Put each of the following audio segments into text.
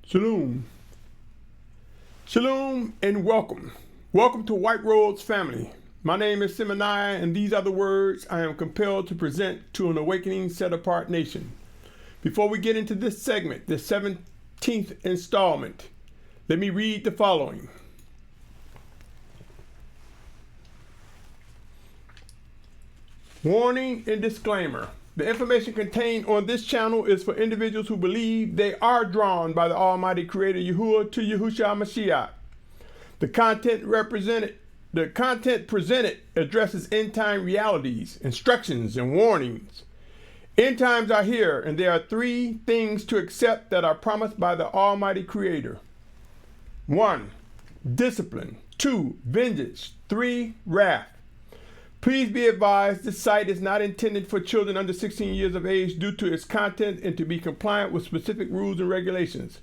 Shalum. Shalom and welcome. Welcome to White Roads family. My name is Symmanayah, and these are the words I am compelled to present to an awakening set-apart nation. Before we get into this segment, the 17th installment, let me read the following. Warning and disclaimer. The information contained on this channel is for individuals who believe they are drawn by the Almighty Creator Yahuah to Yahusha Mashyach. The content presented addresses end-time realities, instructions, and warnings. End times are here, and there are three things to accept that are promised by the Almighty Creator. 1. Discipline. 2. Vengeance. 3. Wrath. Please be advised this site is not intended for children under 16 years of age due to its content and to be compliant with specific rules and regulations.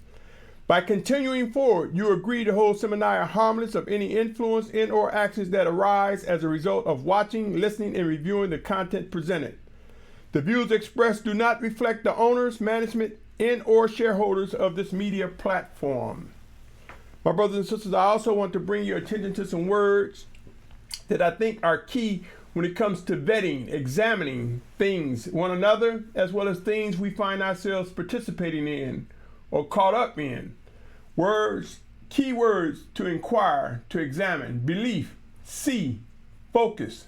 By continuing forward, you agree to hold Symmanayah harmless of any influence in or actions that arise as a result of watching, listening, and reviewing the content presented. The views expressed do not reflect the owners, management, and or shareholders of this media platform. My brothers and sisters, I also want to bring your attention to some words that I think are key when it comes to vetting, examining things, one another, as well as things we find ourselves participating in or caught up in. Words, key words to inquire, to examine: belief, see, focus,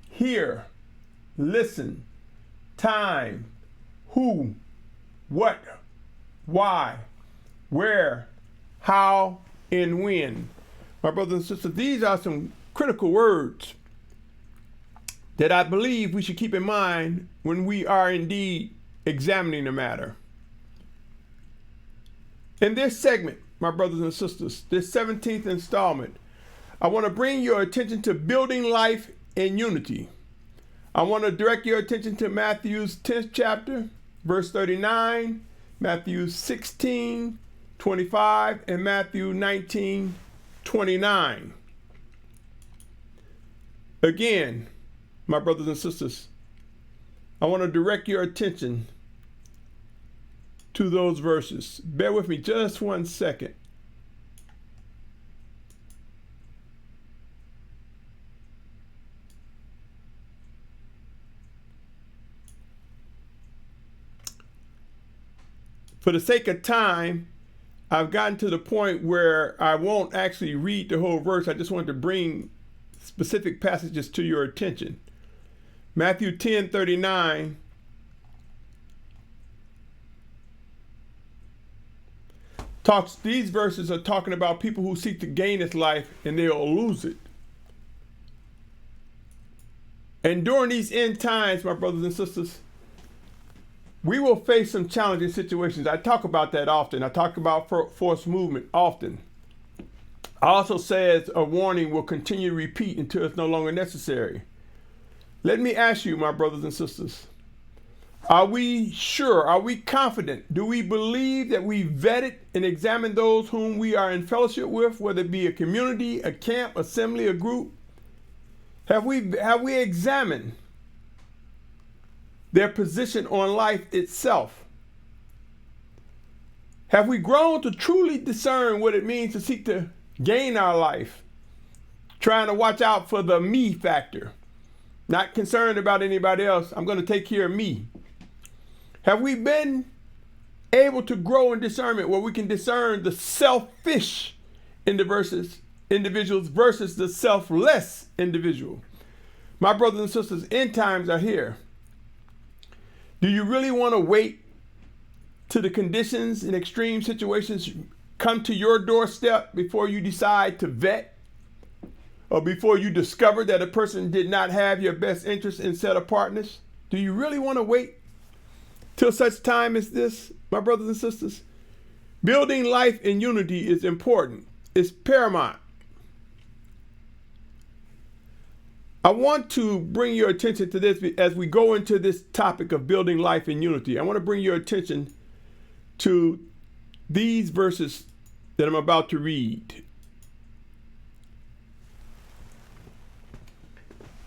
hear, listen, time, who, what, why, where, how, and when. My brothers and sisters, these are some critical words that I believe we should keep in mind when we are indeed examining the matter. In this segment, my brothers and sisters, this 17th installment, I want to bring your attention to building life in unity. I want to direct your attention to Matthew's 10th chapter, verse 39, Matthew 16, 25, and Matthew 19, 29. Again, my brothers and sisters, I want to direct your attention to those verses. Bear with me just 1 second. For the sake of time, I've gotten to the point where I won't actually read the whole verse. I just wanted to bring specific passages to your attention. Matthew 10:39. These verses are talking about people who seek to gain this life and they'll lose it. And during these end times, my brothers and sisters, we will face some challenging situations. I talk about that often. I talk about forced movement often. Also says a warning will continue to repeat until it's no longer necessary. Let me ask you, my brothers and sisters, are we sure, are we confident, do we believe that we vetted and examined those whom we are in fellowship with, whether it be a community, a camp, assembly, a group? Have we examined their position on life itself? Have we grown to truly discern what it means to seek to gain our life, trying to watch out for the me factor, not concerned about anybody else? I'm going to take care of me. Have we been able to grow in discernment where we can discern the selfish individuals versus the selfless individual? My brothers and sisters, end times are here. Do you really want to wait till the conditions and extreme situations come to your doorstep before you decide to vet, or before you discover that a person did not have your best interest in set apartness? Do you really want to wait till such time as this, my brothers and sisters? Building life in unity is important. It's paramount. I want to bring your attention to this as we go into this topic of building life in unity. I want to bring your attention to these verses that I'm about to read.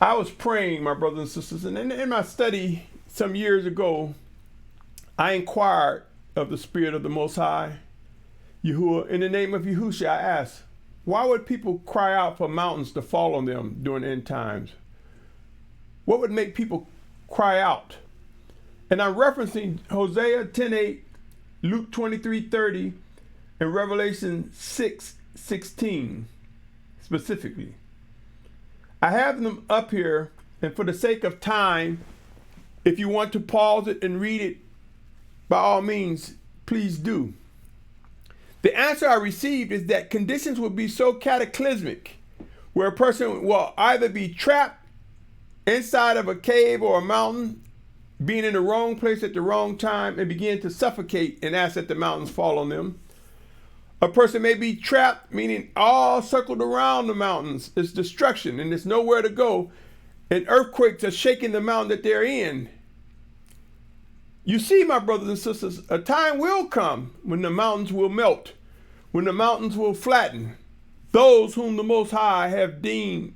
I was praying, my brothers and sisters, and in my study some years ago, I inquired of the Spirit of the Most High Yahuah, in the name of Yahusha, I ask, why would people cry out for mountains to fall on them during the end times? What would make people cry out? And I'm referencing Hosea 10:8, Luke 23:30, and Revelation 6:16 specifically. I have them up here, and for the sake of time, if you want to pause it and read it, by all means, please do. The answer I received is that conditions will be so cataclysmic where a person will either be trapped inside of a cave or a mountain, being in the wrong place at the wrong time, and begin to suffocate and ask that the mountains fall on them. A person may be trapped, meaning all circled around the mountains is destruction and there's nowhere to go, and earthquakes are shaking the mountain that they're in. You see, my brothers and sisters, a time will come when the mountains will melt, when the mountains will flatten, those whom the Most High have deemed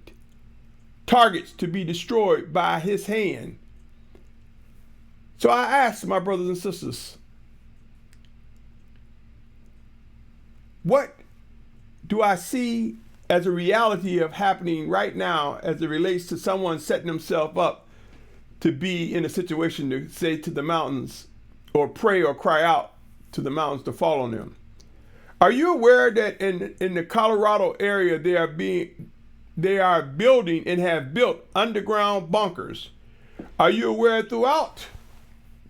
targets to be destroyed by his hand. So I ask, my brothers and sisters, what do I see as a reality of happening right now as it relates to someone setting himself up to be in a situation to say to the mountains or pray or cry out to the mountains to fall on them? Are you aware that in the Colorado area they are building and have built underground bunkers? Are you aware throughout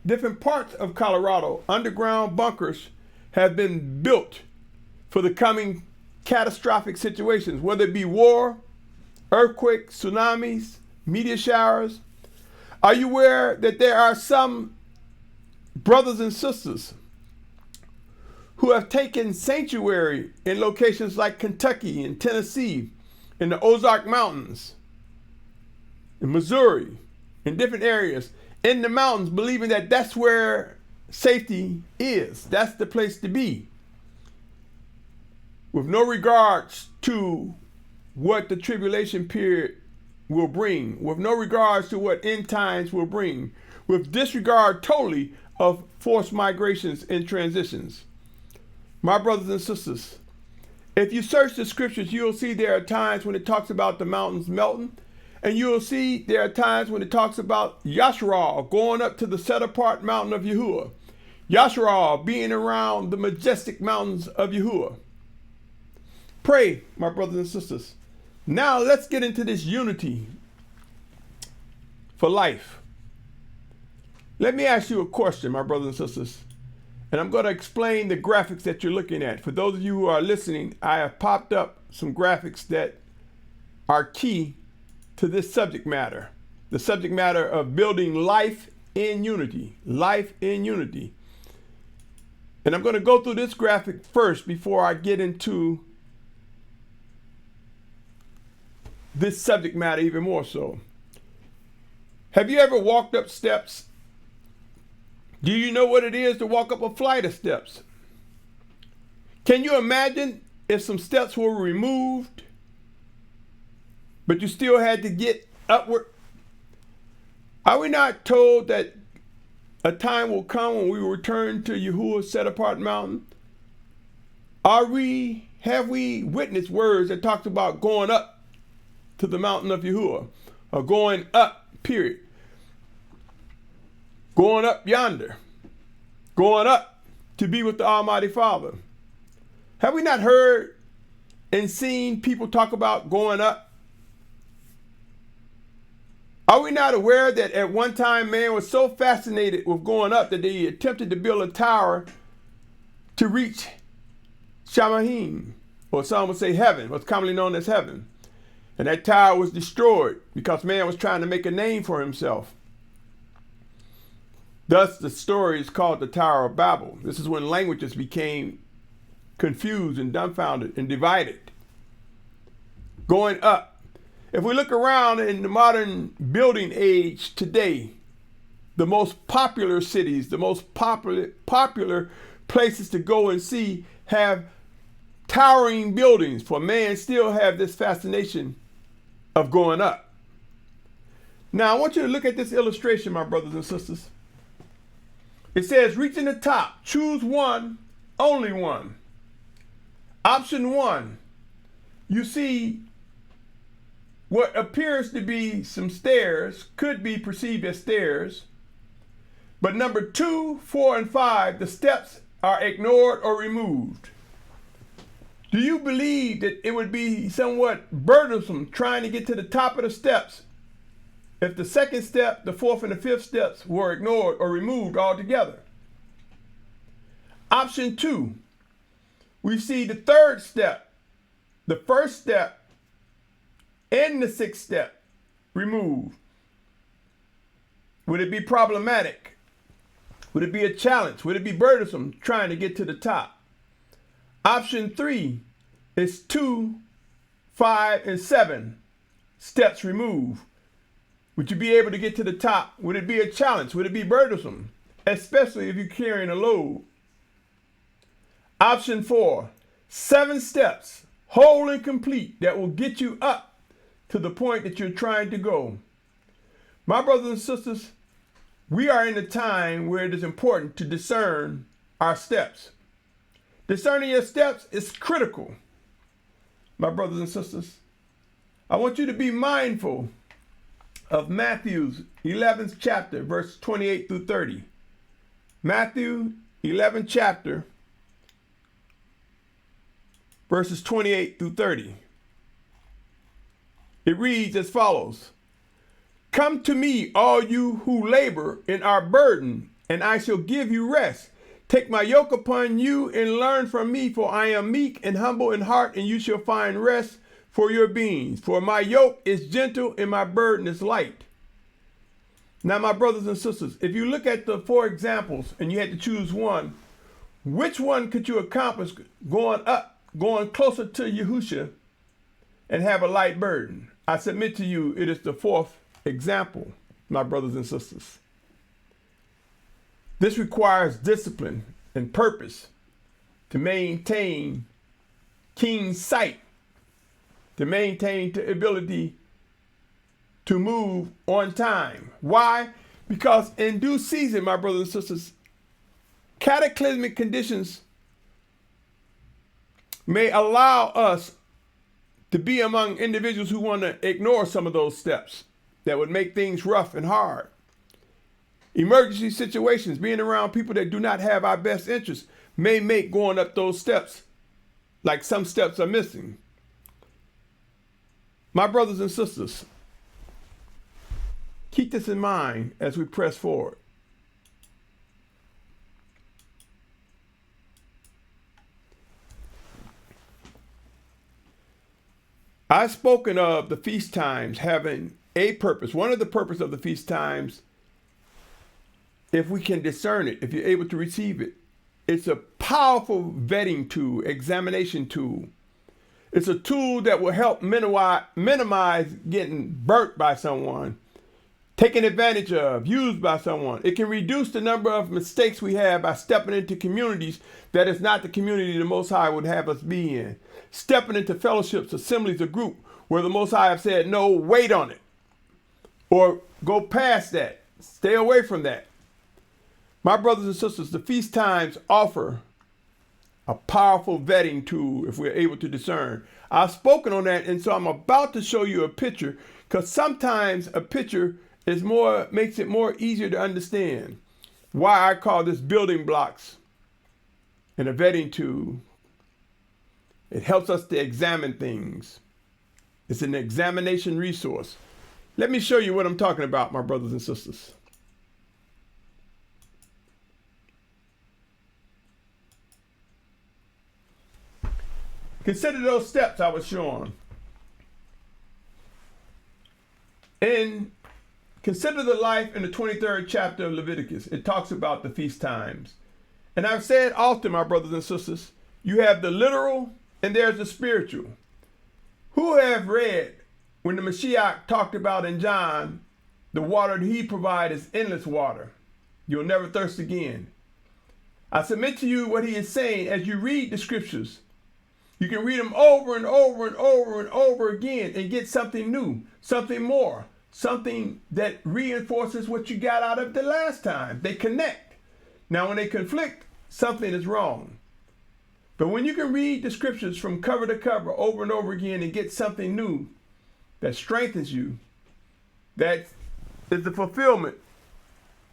different parts of Colorado, underground bunkers have been built for the coming catastrophic situations, whether it be war, earthquakes, tsunamis, meteor showers? Are you aware that there are some brothers and sisters who have taken sanctuary in locations like Kentucky and Tennessee, in the Ozark Mountains, in Missouri, in different areas, in the mountains, believing that that's where safety is, that's the place to be, with no regards to what the tribulation period will bring, with no regards to what end times will bring, with disregard totally of forced migrations and transitions. My brothers and sisters, if you search the scriptures, you'll see there are times when it talks about the mountains melting, and you'll see there are times when it talks about Yashar'al going up to the set apart mountain of Yahuah, Yashar'al being around the majestic mountains of Yahuah. Pray, my brothers and sisters. Now let's get into this unity for life. Let me ask you a question, my brothers and sisters, and I'm going to explain the graphics that you're looking at. For those of you who are listening, I have popped up some graphics that are key to this subject matter, the subject matter of building life in unity, life in unity. And I'm going to go through this graphic first before I get into this subject matter even more so. Have you ever walked up steps? Do you know what it is to walk up a flight of steps? Can you imagine if some steps were removed, but you still had to get upward? Are we not told that a time will come when we will return to Yahuah's set apart mountain? Have we witnessed words that talked about going up to the mountain of Yahuah, or going up, period? Going up yonder, going up to be with the Almighty Father. Have we not heard and seen people talk about going up? Are we not aware that at one time man was so fascinated with going up that they attempted to build a tower to reach Shamahim, or some would say heaven, what's commonly known as heaven. And that tower was destroyed because man was trying to make a name for himself. Thus, the story is called the Tower of Babel. This is when languages became confused and dumbfounded and divided. Going up. If we look around in the modern building age today, the most popular cities, the most popular places to go and see have towering buildings, for man still have this fascination of going up. Now, I want you to look at this illustration, my brothers and sisters. It says, reaching the top, choose one, only one. Option 1, you see what appears to be some stairs, could be perceived as stairs, but number 2, 4, and 5, the steps are ignored or removed. Do you believe that it would be somewhat burdensome trying to get to the top of the steps if the second step, the fourth, and the fifth steps were ignored or removed altogether? Option 2, we see the third step, the first step, and the sixth step removed. Would it be problematic? Would it be a challenge? Would it be burdensome trying to get to the top? Option 3 is 2, 5, and 7 steps removed. Would you be able to get to the top? Would it be a challenge? Would it be burdensome? Especially if you're carrying a load. Option 4, 7 steps, whole and complete, that will get you up to the point that you're trying to go. My brothers and sisters, we are in a time where it is important to discern our steps. Discerning your steps is critical. My brothers and sisters, I want you to be mindful of Matthew's 11th chapter, verse 28 through 30. Matthew 11th chapter, verses 28 through 30. It reads as follows: "Come to me, all you who labor and are burdened, and I shall give you rest. Take my yoke upon you and learn from me, for I am meek and humble in heart, and you shall find rest for your beings. For my yoke is gentle and my burden is light." Now, my brothers and sisters, if you look at the 4 examples and you had to choose one, which one could you accomplish going closer to Yahusha and have a light burden? I submit to you, it is the 4th example, my brothers and sisters. This requires discipline and purpose to maintain keen sight, to maintain the ability to move on time. Why? Because in due season, my brothers and sisters, cataclysmic conditions may allow us to be among individuals who want to ignore some of those steps that would make things rough and hard. Emergency situations, being around people that do not have our best interests, may make going up those steps like some steps are missing. My brothers and sisters, keep this in mind as we press forward. I've spoken of the feast times having a purpose. One of the purposes of the feast times, if we can discern it, if you're able to receive it, it's a powerful vetting tool, examination tool. It's a tool that will help minimize getting burnt by someone, taken advantage of, used by someone. It can reduce the number of mistakes we have by stepping into communities that is not the community the Most High would have us be in. Stepping into fellowships, assemblies, or group where the Most High have said, no, wait on it. Or go past that. Stay away from that. My brothers and sisters, the feast times offer a powerful vetting tool if we're able to discern. I've spoken on that, and so I'm about to show you a picture, because sometimes a picture makes it more easier to understand why I call this building blocks and a vetting tool. It helps us to examine things. It's an examination resource. Let me show you what I'm talking about, my brothers and sisters. Consider those steps I was showing. And consider the life in the 23rd chapter of Leviticus. It talks about the feast times. And I've said often, my brothers and sisters, you have the literal and there's the spiritual. Who have read when the Mashyach talked about in John, the water that he provides is endless water. You'll never thirst again. I submit to you what he is saying as you read the scriptures. You can read them over and over and over and over again and get something new, something more, something that reinforces what you got out of the last time. They connect. Now, when they conflict, something is wrong. But when you can read the scriptures from cover to cover over and over again and get something new that strengthens you, that is the fulfillment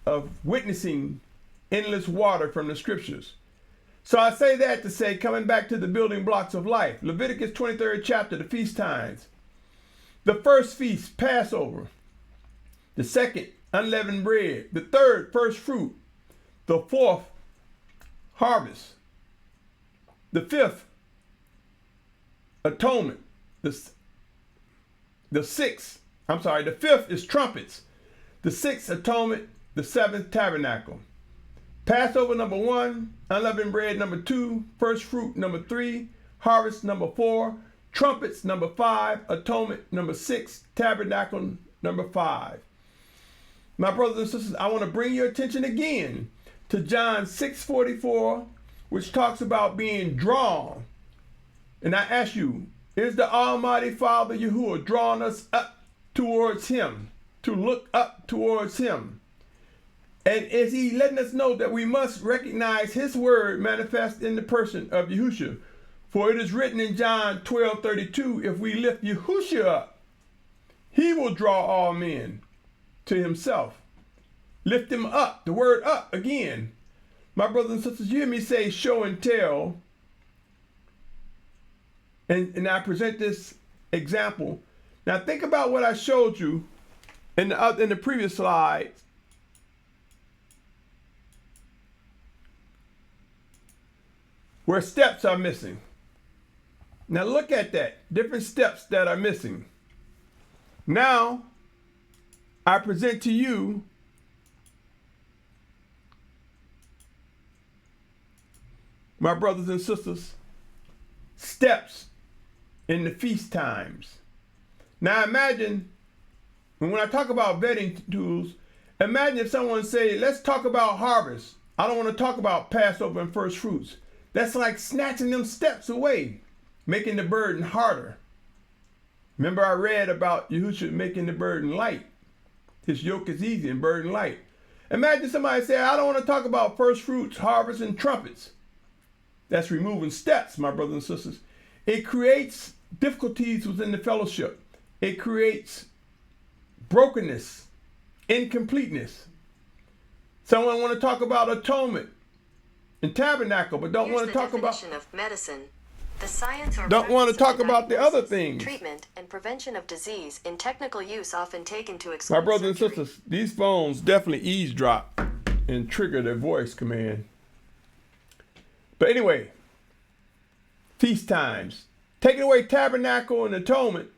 of witnessing endless water from the scriptures. So I say that to say, coming back to the building blocks of life, Leviticus 23rd chapter, the feast times. The first feast, Passover. The second, unleavened bread. The third, first fruit. The fourth, harvest. The fifth, atonement. The fifth is trumpets. The sixth, atonement. The seventh, tabernacle. Passover number 1, unleavened bread number 2, first fruit number 3, harvest number 4, trumpets number 5, atonement number 6, tabernacle number 5. My brothers and sisters, I want to bring your attention again to John 6:44, which talks about being drawn. And I ask you, is the Almighty Father Yahuah drawing us up towards him, to look up towards him? And is he letting us know that we must recognize his word manifest in the person of Yahusha? For it is written in John 12:32, if we lift Yahusha up, he will draw all men to himself. Lift him up, the word up again. My brothers and sisters, you hear me say show and tell. And I present this example. Now think about what I showed you in the previous slide. Where steps are missing. Now look at that. Different steps that are missing. Now, I present to you my brothers and sisters, steps in the feast times. Now imagine, when I talk about vetting tools, imagine if someone say, let's talk about harvest. I don't want to talk about Passover and first fruits. That's like snatching them steps away, making the burden harder. Remember I read about Yahusha making the burden light. His yoke is easy and burden light. Imagine somebody say, I don't want to talk about first fruits, harvest, and trumpets. That's removing steps, my brothers and sisters. It creates difficulties within the fellowship. It creates brokenness, incompleteness. Someone want to talk about atonement and tabernacle, but don't want to talk about medicine. The science or don't want to talk about the other things. Treatment and prevention of disease in technical use often taken to My brothers and sisters, these phones definitely eavesdrop and trigger their voice command. But anyway, feast times. Taking away tabernacle and atonement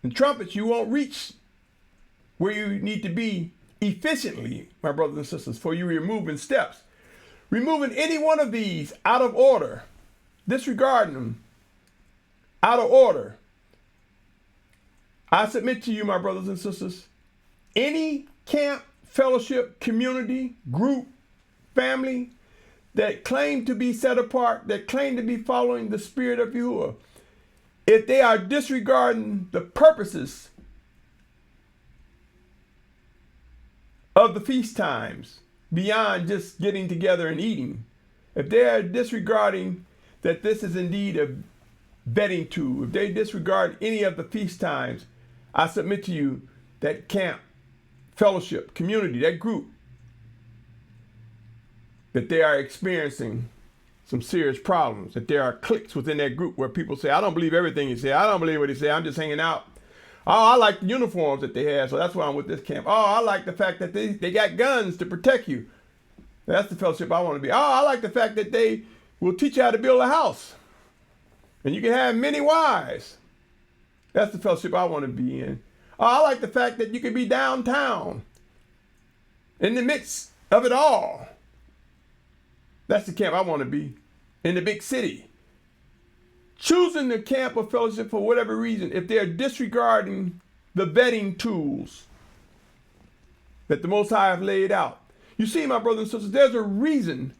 and trumpets, you won't reach where you need to be efficiently, my brothers and sisters, for you removing steps. Removing any one of these out of order, disregarding them out of order. I submit to you, my brothers and sisters, any camp, fellowship, community, group, family that claim to be set apart, that claim to be following the Spirit of Yahuah, if they are disregarding the purposes of the feast times, beyond just getting together and eating, if they are disregarding that this is indeed a vetting tool, if they disregard any of the feast times, I submit to you that camp, fellowship, community, that group, that they are experiencing some serious problems, that there are cliques within that group where people say, I don't believe everything he said, I don't believe what he said, I'm just hanging out. Oh, I like the uniforms that they have, so that's why I'm with this camp. Oh, I like the fact that they got guns to protect you. That's the fellowship I want to be. Oh, I like the fact that they will teach you how to build a house. And you can have many wives. That's the fellowship I want to be in. Oh, I like the fact that you can be downtown, in the midst of it all. That's the camp I want to be, in the big city. Choosing the camp or fellowship for whatever reason, if they're disregarding the vetting tools that the Most High have laid out. You see, my brothers and sisters, there's a reason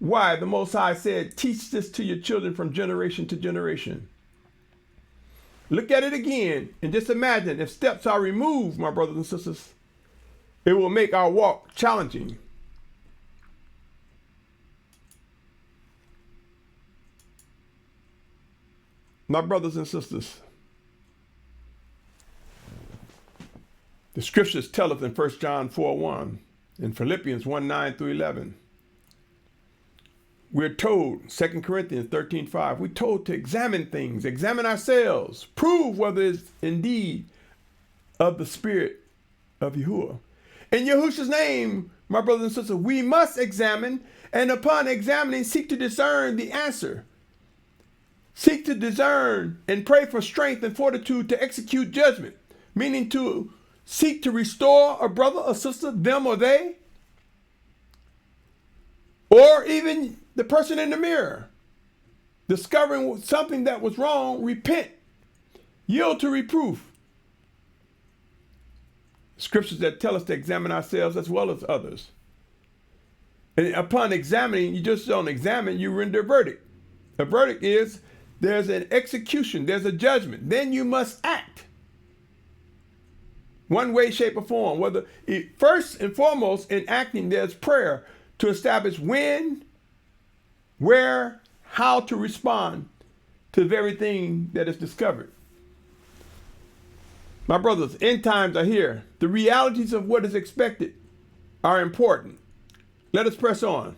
why the Most High said, teach this to your children from generation to generation. Look at it again and just imagine if steps are removed, my brothers and sisters, it will make our walk challenging. My brothers and sisters, the scriptures tell us in 1 John 4:1, in Philippians 1:9 through 11. We're told, 2 Corinthians 13:5, we're told to examine things, examine ourselves, prove whether it's indeed of the Spirit of Yahuah. In Yahusha's name, my brothers and sisters, we must examine, and upon examining, seek to discern the answer. Seek to discern and pray for strength and fortitude to execute judgment, meaning to seek to restore a brother or sister, them or they, or even the person in the mirror. Discovering something that was wrong, repent, yield to reproof. Scriptures that tell us to examine ourselves as well as others. And upon examining, you just don't examine, you render a verdict. A verdict is there's an execution, there's a judgment. Then you must act. One way, shape, or form. First and foremost, in acting, there's prayer to establish when, where, how to respond to the very thing that is discovered. My brothers, end times are here. The realities of what is expected are important. Let us press on.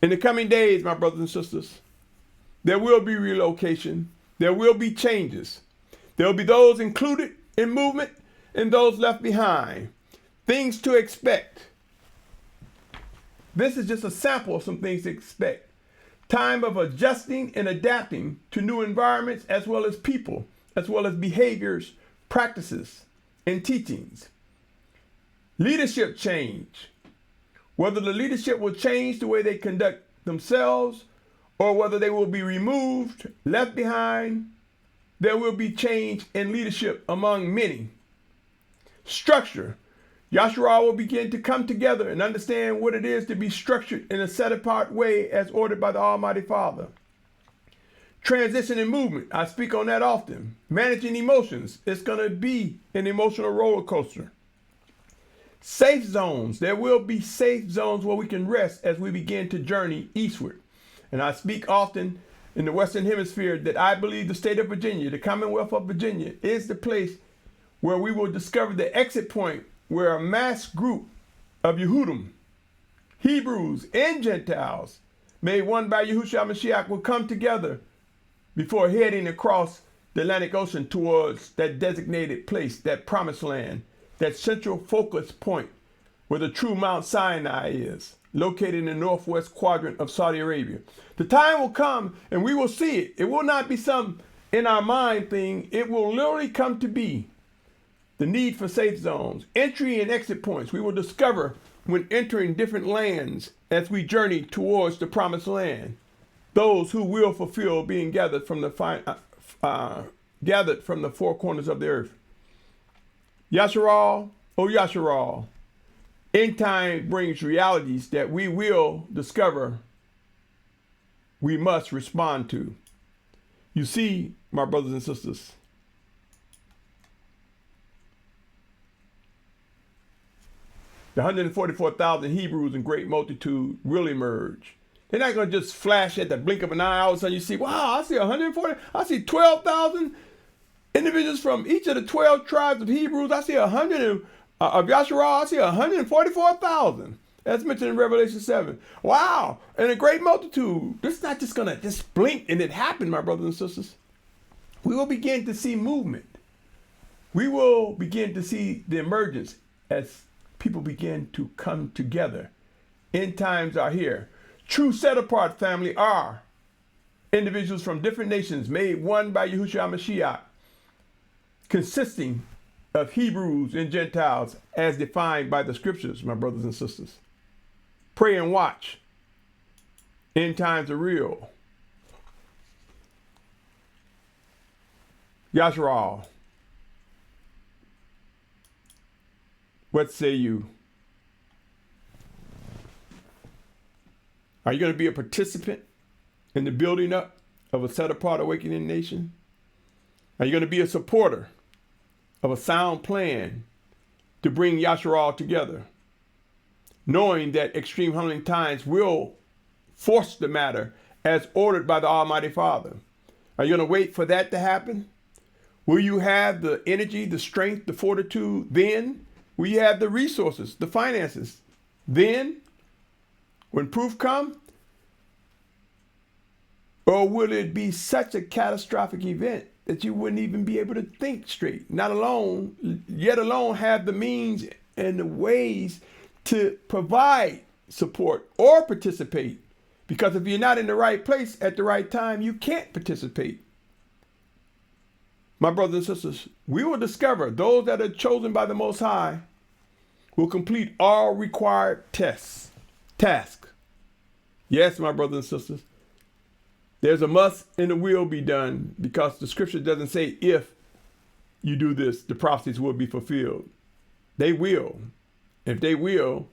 In the coming days, my brothers and sisters, there will be relocation. There will be changes. There will be those included in movement and those left behind. Things to expect. This is just a sample of some things to expect. Time of adjusting and adapting to new environments as well as people, as well as behaviors, practices, and teachings. Leadership change. Whether the leadership will change the way they conduct themselves or whether they will be removed, left behind, there will be change in leadership among many. Structure. Yashar'al will begin to come together and understand what it is to be structured in a set-apart way as ordered by the Almighty Father. Transition and movement. I speak on that often. Managing emotions. It's going to be an emotional roller coaster. Safe zones. There will be safe zones where we can rest as we begin to journey eastward. And I speak often in the Western Hemisphere that I believe the state of Virginia, the Commonwealth of Virginia, is the place where we will discover the exit point where a mass group of Yehudim, Hebrews and Gentiles, made one by Yahusha Mashyach, will come together before heading across the Atlantic Ocean towards that designated place, that promised land, that central focus point where the true Mount Sinai is, located in the northwest quadrant of Saudi Arabia. The time will come and we will see it. It will not be some in our mind thing. It will literally come to be. The need for safe zones, entry and exit points we will discover when entering different lands as we journey towards the promised land. Those who will fulfill being gathered from the four corners of the earth. Yashar'al, O Yashar'al, end time brings realities that we will discover we must respond to. You see, my brothers and sisters, the 144,000 Hebrews in great multitude will emerge. They're not going to just flash at the blink of an eye. All of a sudden you see, wow, I see 140, I see 12,000 individuals from each of the 12 tribes of Hebrews. I see 100 of Yashar'al. I see 144,000. That's mentioned in Revelation 7. Wow, and a great multitude. This is not just going to just blink and it happened, my brothers and sisters. We will begin to see movement. We will begin to see the emergence as people begin to come together. End times are here. True set-apart family are individuals from different nations made one by Yahusha Mashyach, consisting of Hebrews and Gentiles as defined by the scriptures, my brothers and sisters. Pray and watch. End times are real. Yashar'al. What say you? Are you going to be a participant in the building up of a set-apart awakening nation? Are you going to be a supporter of a sound plan to bring Yashar'al together? knowing that extreme humbling times will force the matter as ordered by the Almighty Father. Are you going to wait for that to happen? Will you have the energy, the strength, the fortitude then? Will you have the resources, the finances then, when proof comes? Or will it be such a catastrophic event that you wouldn't even be able to think straight, yet alone have the means and the ways to provide support or participate? Because if you're not in the right place at the right time, you can't participate. My brothers and sisters, we will discover those that are chosen by the Most High will complete all required tasks. Yes, my brothers and sisters, there's a must and a will be done, because the scripture doesn't say if you do this, the prophecies will be fulfilled. They will. If they will,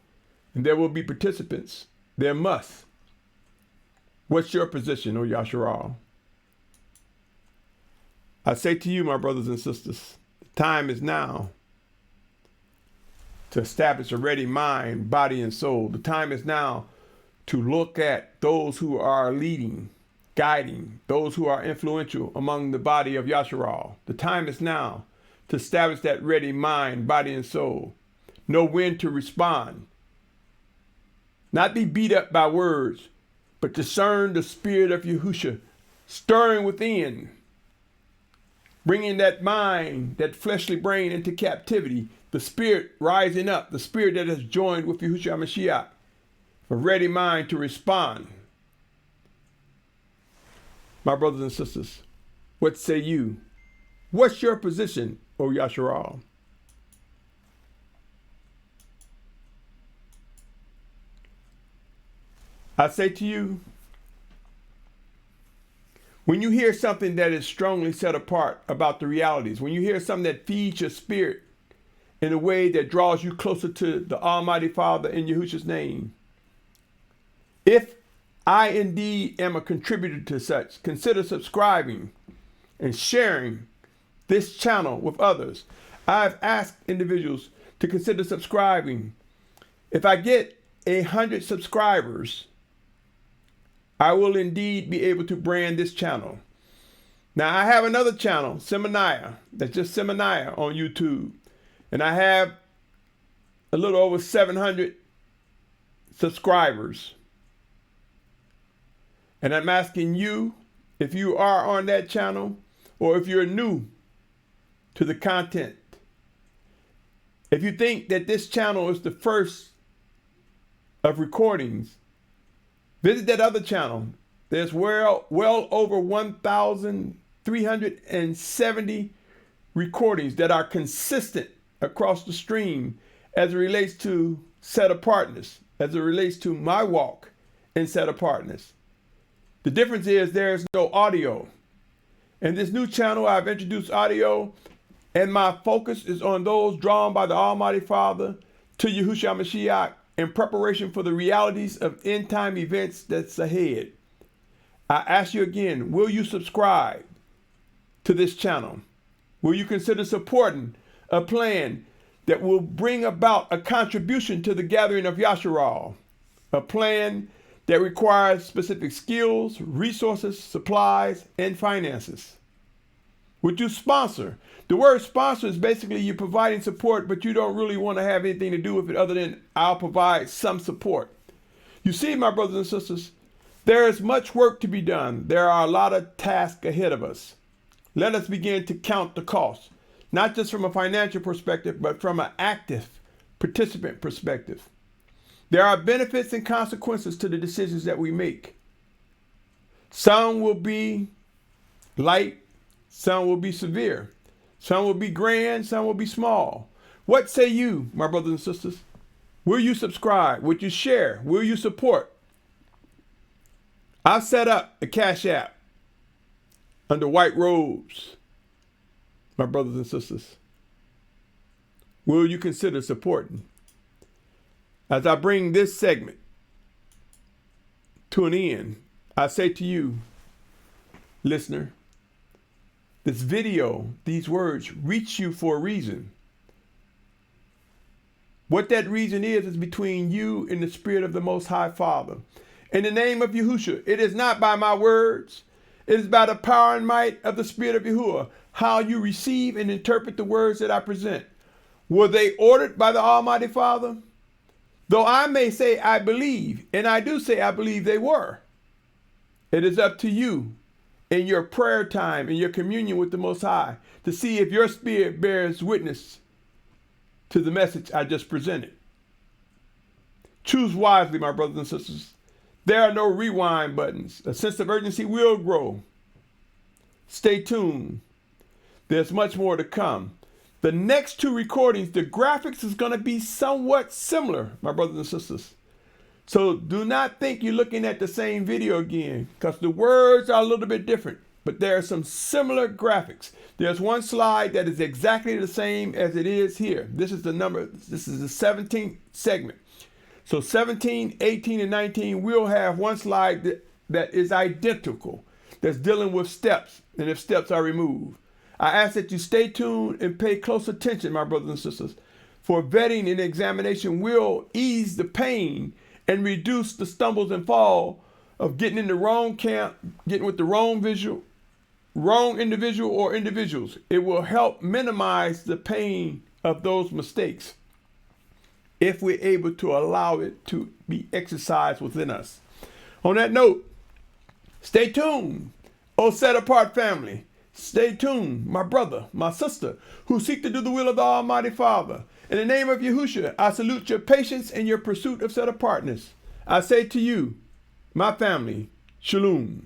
and there will be participants, there must. What's your position, O Yashar'al? I say to you, my brothers and sisters, the time is now to establish a ready mind, body, and soul. The time is now to look at those who are leading, guiding, those who are influential among the body of Yashar'al. The time is now to establish that ready mind, body, and soul. Know when to respond. Not be beat up by words, but discern the spirit of Yahusha stirring within, bringing that mind, that fleshly brain into captivity, the spirit rising up, the spirit that has joined with Yahusha Mashyach, a ready mind to respond. My brothers and sisters, what say you? What's your position, O Yashar'al? I say to you, when you hear something that is strongly set apart about the realities, when you hear something that feeds your spirit in a way that draws you closer to the Almighty Father in Yahusha's name, if I indeed am a contributor to such, consider subscribing and sharing this channel with others. I've asked individuals to consider subscribing. If I get 100 subscribers, I will indeed be able to brand this channel. Now, I have another channel, Symmanayah, that's just Symmanayah on YouTube. And I have a little over 700 subscribers. And I'm asking you, if you are on that channel, or if you're new to the content, if you think that this channel is the first of recordings, visit that other channel. There's well over 1,370 recordings that are consistent across the stream as it relates to set apartness, as it relates to my walk in set apartness. The difference is there's no audio. In this new channel, I've introduced audio, and my focus is on those drawn by the Almighty Father to Yahusha Mashyach in preparation for the realities of end time events that's ahead. I ask you again, will you subscribe to this channel? Will you consider supporting a plan that will bring about a contribution to the gathering of Yashar'al? A plan that requires specific skills, resources, supplies, and finances. Would you sponsor? The word sponsor is basically you're providing support, but you don't really want to have anything to do with it other than I'll provide some support. You see, my brothers and sisters, there is much work to be done. There are a lot of tasks ahead of us. Let us begin to count the cost, not just from a financial perspective, but from an active participant perspective. There are benefits and consequences to the decisions that we make. Some will be light, some will be severe, some will be grand, some will be small. What say you, my brothers and sisters? Will you subscribe? Would you share? Will you support? I've set up a Cash App under White Robes, my brothers and sisters. Will you consider supporting? As I bring this segment to an end, I say to you, listener, this video, these words reach you for a reason. What that reason is between you and the Spirit of the Most High Father. In the name of Yahusha, it is not by my words, it is by the power and might of the Spirit of Yahuah, how you receive and interpret the words that I present. Were they ordered by the Almighty Father? Though I may say I believe, and I do say I believe they were. It is up to you in your prayer time, in your communion with the Most High, to see if your spirit bears witness to the message I just presented. Choose wisely, my brothers and sisters. There are no rewind buttons. A sense of urgency will grow. Stay tuned. There's much more to come. The next two recordings, the graphics is going to be somewhat similar, my brothers and sisters. So do not think you're looking at the same video again, because the words are a little bit different, but there are some similar graphics. There's one slide that is exactly the same as it is here. This is the 17th segment. So 17, 18, and 19 will have one slide that is identical, that's dealing with steps, and if steps are removed. I ask that you stay tuned and pay close attention, my brothers and sisters, for vetting and examination will ease the pain and reduce the stumbles and fall of getting in the wrong camp, getting with the wrong individual or individuals. It will help minimize the pain of those mistakes if we're able to allow it to be exercised within us. On that note, stay tuned, O set apart family. Stay tuned, my brother, my sister, who seek to do the will of the Almighty Father. In the name of Yahusha, I salute your patience and your pursuit of set apartness. I say to you, my family, Shalum.